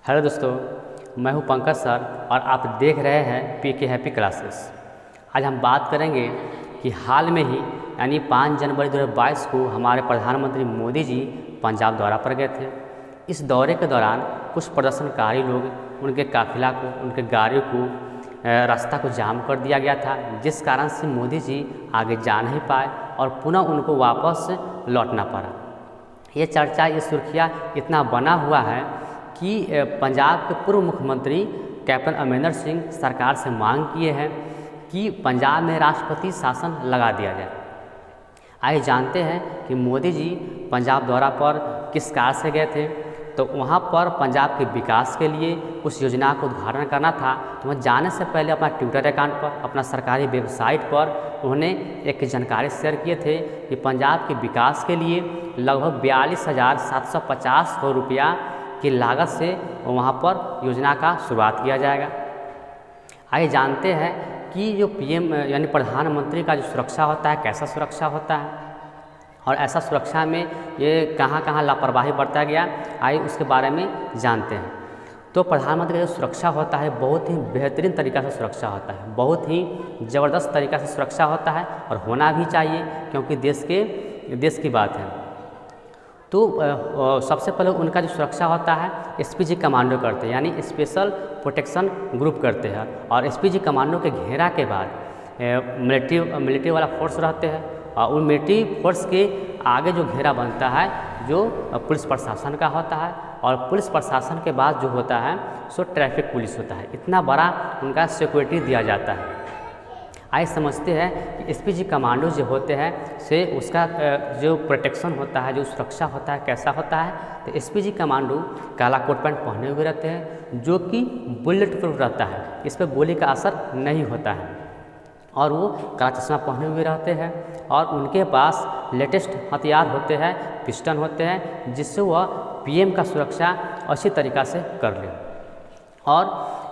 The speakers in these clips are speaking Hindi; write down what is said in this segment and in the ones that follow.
हेलो दोस्तों, मैं हूं पंकज सर और आप देख रहे हैं पीके हैप्पी क्लासेस। आज हम बात करेंगे कि हाल में ही यानी 5 जनवरी 2022 को हमारे प्रधानमंत्री मोदी जी पंजाब दौरा पर गए थे। इस दौरे के दौरान कुछ प्रदर्शनकारी लोग उनके काफिला को, उनके गाड़ियों को, रास्ता को जाम कर दिया गया था, जिस कारण से मोदी जी आगे जा नहीं पाए और पुनः उनको वापस लौटना पड़ा। ये चर्चा, ये सुर्खियाँ इतना बना हुआ है कि पंजाब के पूर्व मुख्यमंत्री कैप्टन अमरिंदर सिंह सरकार से मांग किए हैं कि पंजाब में राष्ट्रपति शासन लगा दिया जाए। आइए जानते हैं कि मोदी जी पंजाब दौरा पर किस कार्य से गए थे। तो वहाँ पर पंजाब के विकास के लिए कुछ योजना का उद्घाटन करना था। तो वहाँ जाने से पहले अपना ट्विटर अकाउंट पर, अपना सरकारी वेबसाइट पर उन्होंने एक जानकारी शेयर किए थे कि पंजाब के विकास के लिए लगभग 42,750 करोड़ रुपया की लागत से वहाँ पर योजना का शुरुआत किया जाएगा। आइए जानते हैं कि जो पीएम यानी प्रधानमंत्री का जो सुरक्षा होता है, कैसा सुरक्षा होता है और ऐसा सुरक्षा में ये कहाँ कहाँ लापरवाही बरता गया, आइए उसके बारे में जानते हैं। तो प्रधानमंत्री का जो सुरक्षा होता है बहुत ही बेहतरीन तरीक़ा से सुरक्षा होता है, बहुत ही ज़बरदस्त तरीक़ा से सुरक्षा होता है और होना भी चाहिए, क्योंकि देश की बात है। तो सबसे पहले उनका जो सुरक्षा होता है एसपीजी कमांडो करते हैं, यानी स्पेशल प्रोटेक्शन ग्रुप करते हैं। और एसपीजी कमांडो के घेरा के बाद मिलिट्री वाला फोर्स रहते हैं और उन मिलिट्री फोर्स के आगे जो घेरा बनता है जो पुलिस प्रशासन का होता है, और पुलिस प्रशासन के बाद जो होता है सो ट्रैफिक पुलिस होता है। इतना बड़ा उनका सिक्योरिटी दिया जाता है। आइए समझते हैं कि एसपीजी कमांडो जो होते हैं से उसका जो प्रोटेक्शन होता है, जो सुरक्षा होता है, कैसा होता है। तो एसपीजी कमांडो काला कोट पैंट पहने हुए रहते हैं जो कि बुलेट प्रूफ रहता है, इस पर गोली का असर नहीं होता है, और वो काला चश्मा पहने हुए रहते हैं और उनके पास लेटेस्ट हथियार होते हैं, पिस्टन होते हैं, जिससे वह पीएम का सुरक्षा अच्छी तरीक़ा से कर ले। और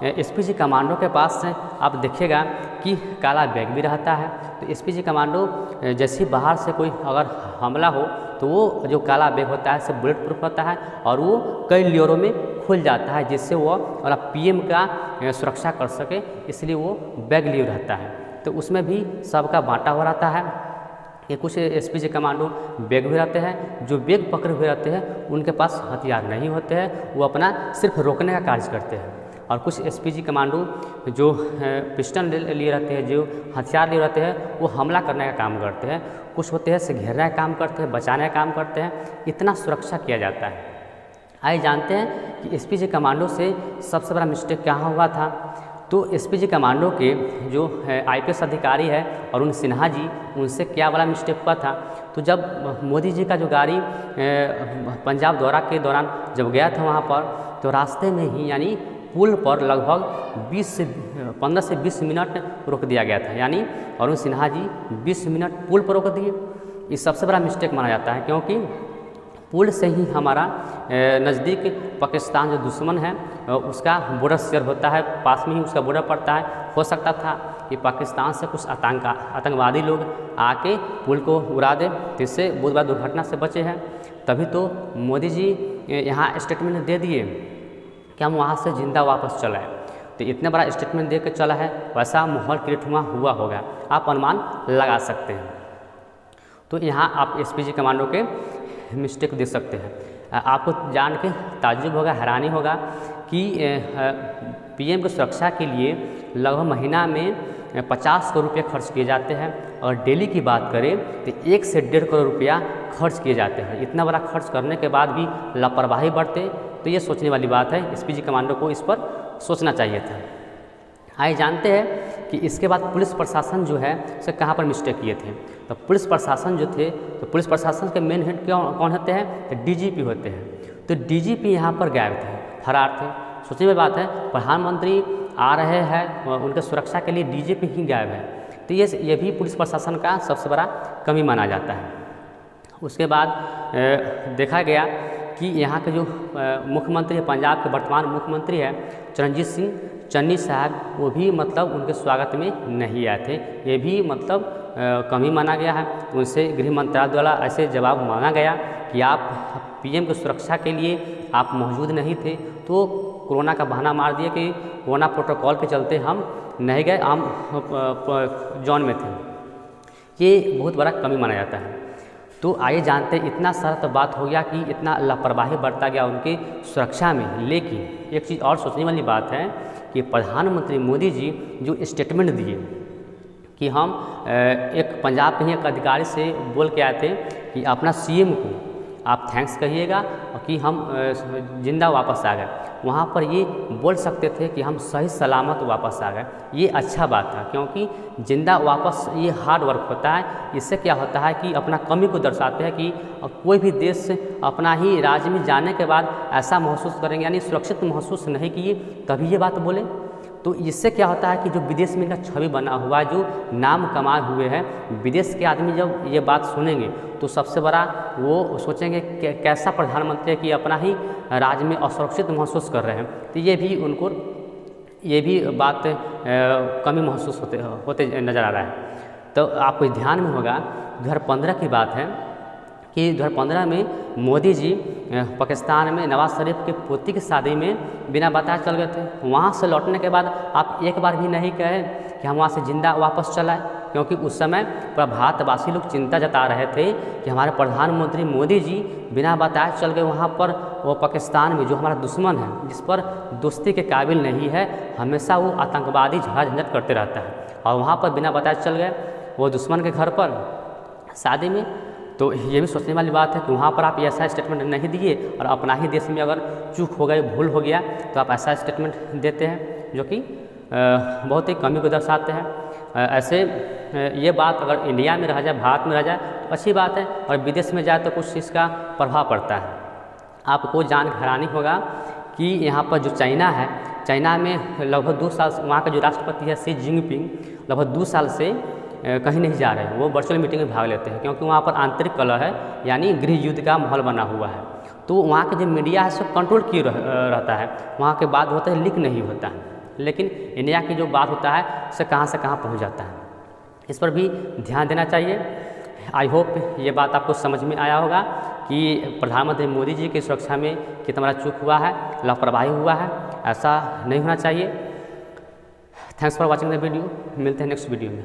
एसपीजी कमांडो के पास से आप देखिएगा कि काला बैग भी रहता है। तो एसपीजी कमांडो जैसे बाहर से कोई अगर हमला हो तो वो जो काला बैग होता है सब बुलेट प्रूफ होता है और वो कई लेयरों में खुल जाता है, जिससे वो वाला पीएम का सुरक्षा कर सके, इसलिए वो बैग लिए रहता है। तो उसमें भी सबका बांटा हुआ रहता है कि कुछ एसपीजी कमांडो बैग भी रहते हैं, जो बैग पकड़े हुए रहते हैं उनके पास हथियार नहीं होते हैं, वो अपना सिर्फ रोकने का कार्य करते हैं। और कुछ एसपीजी कमांडो जो पिस्टन लिए रहते हैं, जो हथियार लिए रहते हैं, वो हमला करने का काम करते हैं। कुछ होते हैं से घेरने का काम करते हैं, बचाने का काम करते हैं। इतना सुरक्षा किया जाता है। आइए जानते हैं कि एसपीजी कमांडो से सबसे बड़ा मिस्टेक कहाँ हुआ था। तो एसपीजी कमांडो के जो आईपीएस अधिकारी है अरुण सिन्हा जी, उनसे क्या बड़ा मिस्टेक हुआ था। तो जब मोदी जी का जो गाड़ी पंजाब दौरा के दौरान जब गया था वहाँ पर, तो रास्ते में ही यानी पुल पर लगभग 15 से 20 मिनट रोक दिया गया था, यानी अरुण सिन्हा जी 20 मिनट पुल पर रोक दिए। ये सबसे बड़ा मिस्टेक माना जाता है, क्योंकि पुल से ही हमारा नज़दीक पाकिस्तान जो दुश्मन है उसका बॉर्डर शेयर होता है, पास में ही उसका बॉर्डर पड़ता है। हो सकता था कि पाकिस्तान से कुछ आतंकवादी लोग आके पुल को उड़ा दे, जिससे बहुत बड़ा दुर्घटना से बचे हैं। तभी तो मोदी जी यहाँ स्टेटमेंट दे दिए कि हम वहाँ से जिंदा वापस चल आए। तो इतने बड़ा स्टेटमेंट दे के चला है, वैसा माहौल क्रिएट हुआ होगा, आप अनुमान लगा सकते हैं। तो यहाँ आप एसपीजी कमांडो के मिस्टेक देख सकते हैं। आपको जान के ताज्जुब होगा, हैरानी होगा कि पीएम की सुरक्षा के लिए लगभग महीना में 50 करोड़ रुपये खर्च किए जाते हैं, और डेली की बात करें तो 1 से 1.5 करोड़ रुपया खर्च किए जाते हैं। इतना बड़ा खर्च करने के बाद भी लापरवाही बरते, तो ये सोचने वाली बात है। एसपीजी कमांडो को इस पर सोचना चाहिए था। आइए जानते हैं कि इसके बाद पुलिस प्रशासन जो है उसे कहाँ पर मिस्टेक किए थे। तो पुलिस प्रशासन जो थे, तो पुलिस प्रशासन के मेन हेड कौन होते हैं, तो डीजीपी होते हैं। तो डीजीपी यहाँ पर गायब थे, फरार थे। सोचने वाली बात है, प्रधानमंत्री आ रहे हैं, उनके सुरक्षा के लिए डीजीपी ही गायब है। तो ये भी पुलिस प्रशासन का सबसे बड़ा कमी माना जाता है। उसके बाद देखा गया कि यहाँ के जो मुख्यमंत्री है, पंजाब के वर्तमान मुख्यमंत्री है चरणजीत सिंह चन्नी साहब, वो भी मतलब उनके स्वागत में नहीं आए थे। ये भी मतलब कमी माना गया है। उनसे गृह मंत्रालय द्वारा ऐसे जवाब मांगा गया कि आप पीएम की सुरक्षा के लिए आप मौजूद नहीं थे, तो कोरोना का बहाना मार दिया कि कोरोना प्रोटोकॉल के चलते हम नहीं गए, हम जोन में थे। ये बहुत बड़ा कमी माना जाता है। तो आइए जानते हैं, इतना सारा तो बात हो गया कि इतना लापरवाही बरता गया उनकी सुरक्षा में। लेकिन एक चीज़ और सोचने वाली बात है कि प्रधानमंत्री मोदी जी जो स्टेटमेंट दिए कि हम एक पंजाब के ही एक अधिकारी से बोल के आए थे कि अपना सीएम को आप थैंक्स कहिएगा और कि हम जिंदा वापस आ गए। वहाँ पर ये बोल सकते थे कि हम सही सलामत वापस आ गए। ये अच्छा बात था, क्योंकि जिंदा वापस ये हार्ड वर्क होता है। इससे क्या होता है कि अपना कमी को दर्शाते हैं कि कोई भी देश अपना ही राज्य में जाने के बाद ऐसा महसूस करेंगे, यानी सुरक्षित महसूस नहीं किए तभी ये बात बोले। तो इससे क्या होता है कि जो विदेश में इनका छवि बना हुआ है, जो नाम कमाए हुए हैं, विदेश के आदमी जब ये बात सुनेंगे तो सबसे बड़ा वो सोचेंगे कैसा प्रधानमंत्री है कि अपना ही राज्य में असुरक्षित महसूस कर रहे हैं। तो ये भी उनको ये भी बात कमी महसूस होते नज़र आ रहा है। तो आपको ध्यान में होगा 2015 की बात है कि 2015 में मोदी जी पाकिस्तान में नवाज शरीफ के पोती की शादी में बिना बताए चल गए थे। वहाँ से लौटने के बाद आप एक बार भी नहीं कहे कि हम वहाँ से जिंदा वापस चलाए, क्योंकि उस समय पूरा भारतवासी लोग चिंता जता रहे थे कि हमारे प्रधानमंत्री मोदी जी बिना बताए चल गए वहाँ पर। वो पाकिस्तान में जो हमारा दुश्मन है, जिस पर दोस्ती के काबिल नहीं है, हमेशा वो आतंकवादी झगड़ा झंझट करते रहता है, और वहाँ पर बिना बताए चल गए वो दुश्मन के घर पर शादी में। तो ये भी सोचने वाली बात है कि वहाँ पर आप ऐसा स्टेटमेंट नहीं दिए, और अपना ही देश में अगर चूक हो गई, भूल हो गया, तो आप ऐसा स्टेटमेंट देते हैं जो कि बहुत ही कमी को दर्शाते हैं। ऐसे ये बात अगर इंडिया में रह जाए, भारत में रह जाए तो अच्छी बात है, और विदेश में जाए तो कुछ इसका प्रभाव पड़ता है। आपको जान हैरानी होगा कि यहाँ पर जो चाइना है, चाइना में लगभग 2 साल वहाँ का जो राष्ट्रपति है शी जिनपिंग लगभग 2 साल से कहीं नहीं जा रहे हैं। वो वर्चुअल मीटिंग में भाग लेते हैं, क्योंकि वहाँ पर आंतरिक कलह है, यानी गृह युद्ध का माहौल बना हुआ है। तो वहाँ के जो मीडिया है सब कंट्रोल किए रहता है, वहाँ के बात होता है लीक नहीं होता है। लेकिन इंडिया की जो बात होता है से कहाँ पहुँच जाता है। इस पर भी ध्यान देना चाहिए। आई होप ये बात आपको समझ में आया होगा कि प्रधानमंत्री मोदी जी की सुरक्षा में कितना बड़ा चूक हुआ है, लापरवाही हुआ है। ऐसा नहीं होना चाहिए। Thanks for watching the video. मिलते हैं नेक्स्ट वीडियो में।